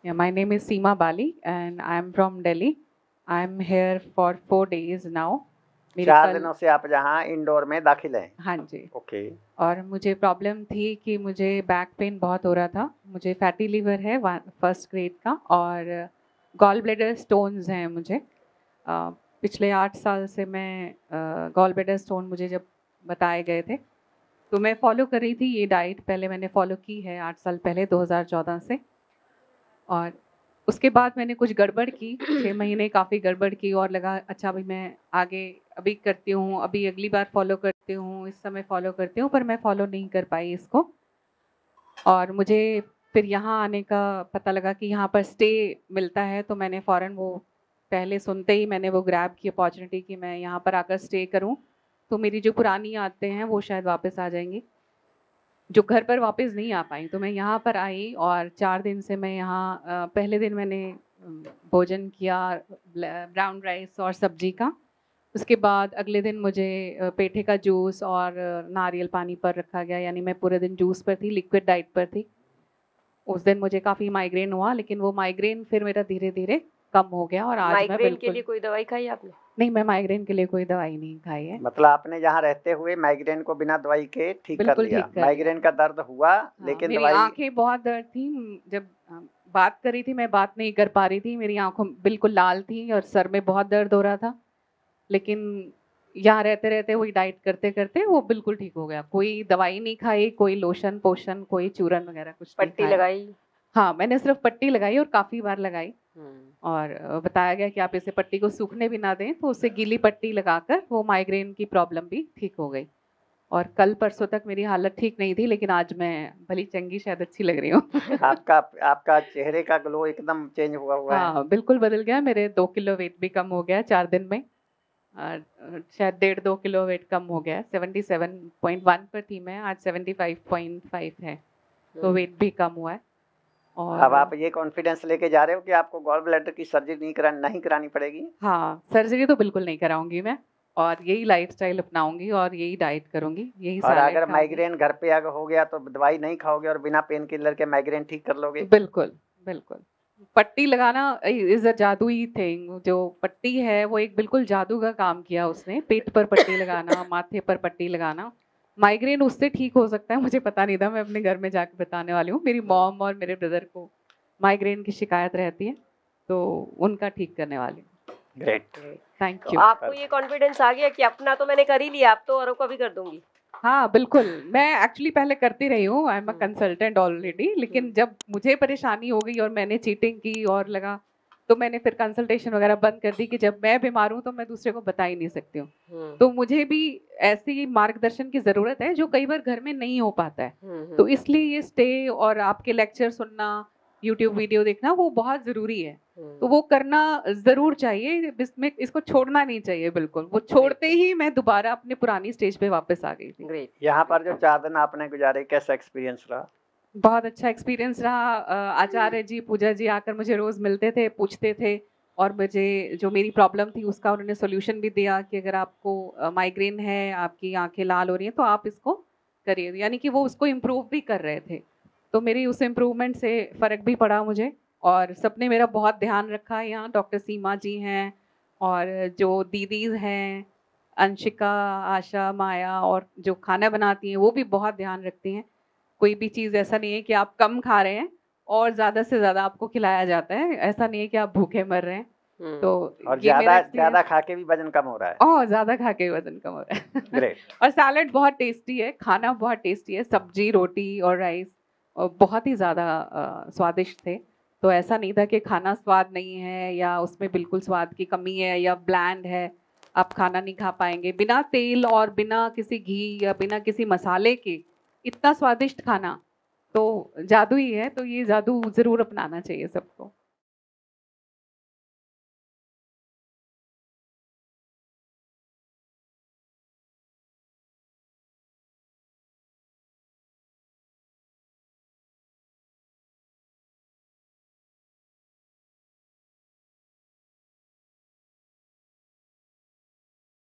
Yeah, my name is Seema Bali and I'm from Delhi. I'm here for 4 days now. मेरी 4 कल दिनों से आप यहाँ इंडोर में दाखिल हैं। हाँ जी। ओके। और मुझे प्रॉब्लम थी कि मुझे बैक पेन बहुत हो रहा था। मुझे फैटी लिवर है फर्स्ट ग्रेड का और गॉल ब्लैडर स्टोन्स हैं मुझे। पिछले 8 साल से मैं गॉल ब्लैडर स्टोन मुझे जब बताए गए थे तो मैं फॉलो कर रही थी ये डाइट। पहले मैंने फॉलो की है 8 साल पहले 2014 से। और उसके बाद मैंने कुछ गड़बड़ की 6 महीने काफ़ी गड़बड़ की और लगा अच्छा अभी मैं आगे अभी करती हूँ, अभी अगली बार फॉलो करती हूँ, इस समय फॉलो करती हूँ, पर मैं फॉलो नहीं कर पाई इसको। और मुझे फिर यहाँ आने का पता लगा कि यहाँ पर स्टे मिलता है तो मैंने फ़ौरन वो पहले सुनते ही मैंने वो ग्रैब की अपॉर्चुनिटी कि मैं यहाँ पर आकर स्टे करूँ तो मेरी जो पुरानी आदतें हैं वो शायद वापस आ जाएंगी, जो घर पर वापस नहीं आ पाई। तो मैं यहाँ पर आई और 4 दिन से मैं यहाँ पहले दिन मैंने भोजन किया ब्राउन राइस और सब्जी का। उसके बाद अगले दिन मुझे पेठे का जूस और नारियल पानी पर रखा गया, यानी मैं पूरे दिन जूस पर थी, लिक्विड डाइट पर थी। उस दिन मुझे काफ़ी माइग्रेन हुआ, लेकिन वो माइग्रेन फिर मेरा धीरे-धीरे कम हो गया और आज मैं माइग्रेन के लिए बिल्कुल कोई दवाई खाई आपने? नहीं, मैं माइग्रेन के लिए कोई दवाई नहीं खाई है। मतलब आपने यहाँ रहते हुए माइग्रेन को बिना दवाई के ठीक कर बिल्कुल लिया। ठीक कर माइग्रेन लिया। का दर्द हुआ हाँ, लेकिन मेरी दवाई आँखें बहुत दर्द थी, जब बात कर रही थी मैं बात नहीं कर पा रही थी, मेरी आँखों बिल्कुल लाल थी और सर में बहुत दर्द हो रहा था। लेकिन यहाँ रहते-रहते वही डाइट करते-करते वो बिल्कुल ठीक हो गया। कोई दवाई नहीं खाई, कोई लोशन-पोशन, कोई चूरन वगैरह कुछ नहीं पट्टी खाया। लगाई? हाँ, मैंने सिर्फ़ पट्टी लगाई और काफ़ी बार लगाई। हुँ। और बताया गया कि आप इसे पट्टी को सूखने भी ना दें, तो उससे गीली पट्टी लगाकर वो माइग्रेन की प्रॉब्लम भी ठीक हो गई। और कल परसों तक मेरी हालत ठीक नहीं थी, लेकिन आज मैं भली-चंगी शायद अच्छी लग रही हूँ। आपका आपका चेहरे का ग्लो एकदम चेंज हुआ है। हाँ, बिल्कुल बदल गया। मेरे 2 किलो वेट भी कम हो गया 4 दिन में। शायद 1.5-2 किलो वेट कम हो गया। 77.1 पर थी मैं, आज 75.5 है। तो वेट भी कम हुआ है। और अब आप ये कॉन्फिडेंस लेके जा रहे हो कि आपको गॉल ब्लैडर की सर्जरी नहीं करानी पड़ेगी? हाँ, सर्जरी तो बिल्कुल नहीं कराऊँगी मैं और यही लाइफ़स्टाइल अपनाऊँगी और यही डाइट करूँगी, यही और सैलेड अगर खाऊँगी। माइग्रेन घर पे अगर हो गया तो दवाई नहीं खाओगे और बिना पेन किलर के माइग्रेन ठीक कर लोगे? बिल्कुल, बिल्कुल। पट्टी लगाना इज़ अ जादुई थिंग। जो पट्टी है वो एक बिल्कुल जादू का काम किया उसने। पीठ पर पट्टी लगाना, माथे पर पट्टी लगाना। माइग्रेन उससे ठीक हो सकता है, मुझे पता नहीं था, मैं अपने घर में जाके बताने वाली हूँ। मेरी मॉम और मेरे ब्रदर को माइग्रेन की शिकायत रहती है, तो उनका ठीक करने वाली हूँ। ग्रेट। थैंक तो यू। आपको ये कॉन्फिडेंस आ गया कि अपना तो मैंने कर ही लिया, अब तो औरों का भी कर दूँगी। हाँ, बिल्कुल। मैं एक्चुअली पहले करती रही हूँ, I am a consultant already, लेकिन जब मुझे परेशानी हो गई और मैंने चीटिंग की और लगा, तो मैंने फिर कंसल्टेशन वगैरह बंद कर दी कि जब मैं बीमार हूँ, तो मैं दूसरे को बता ही नहीं सकती हूँ। तो मुझे भी ऐसी मार्गदर्शन की ज़रूरत है, जो कई बार घर में नहीं हो पाता है। तो इसलिए ये स्टे और आपके लेक्चर सुनना, यूट्यूब वीडियो देखना, वो बहुत ज़रूरी है। तो वो करना ज़रूर चाहिए, इसमें इसको छोड़ना नहीं चाहिए बिल्कुल। वो छोड़ते ही मैं दोबारा अपने पुरानी स्टेज पे वापस आ गई थी। ग्रेट। यहाँ पर जो 4 दिन आपने गुजारे कैसा एक्सपीरियंस रहा? बहुत अच्छा एक्सपीरियंस रहा। आचार्य जी, पूजा जी आकर मुझे रोज़ मिलते थे, पूछते थे और मुझे जो मेरी प्रॉब्लम थी उसका उन्होंने सॉल्यूशन भी दिया कि अगर आपको माइग्रेन है, आपकी आँखें लाल हो रही हैं, तो आप इसको करिए। यानी कि वो उसको इम्प्रूव भी कर रहे थे। तो मेरी उस इम्प्रूवमेंट से फ़र्क भी पड़ा मुझे और सबने मेरा बहुत ध्यान रखा है यहाँ। डॉक्टर सीमा जी हैं और जो दीदीज़ हैं, अंशिका, आशा, माया और जो खाना बनाती हैं, वो भी बहुत ध्यान रखती हैं। कोई भी चीज़ ऐसा नहीं है कि आप कम खा रहे हैं और ज़्यादा से ज़्यादा आपको खिलाया जाता है। ऐसा नहीं है कि आप भूखे मर रहे हैं। तो और ये मेरा ज़्यादा एक्सपीरियंस खा के भी वज़न कम हो रहा है। ओह! ज़्यादा खा के वज़न कम हो रहा है। ग्रेट। और सैलेड बहुत टेस्टी है, खाना बहुत टेस्टी है, सब्ज़ी, रोटी और राइस बहुत ही ज़्यादा स्वादिष्ट थे। तो ऐसा नहीं था कि खाना स्वाद नहीं है या उसमें बिल्कुल स्वाद की कमी है या ब्लैंड है, आप खाना नहीं खा पाएँगे। बिना तेल और बिना किसी घी या बिना किसी मसाले के इतना स्वादिष्ट खाना, तो जादू ही है, तो ये जादू ज़रूर अपनाना चाहिए सबको।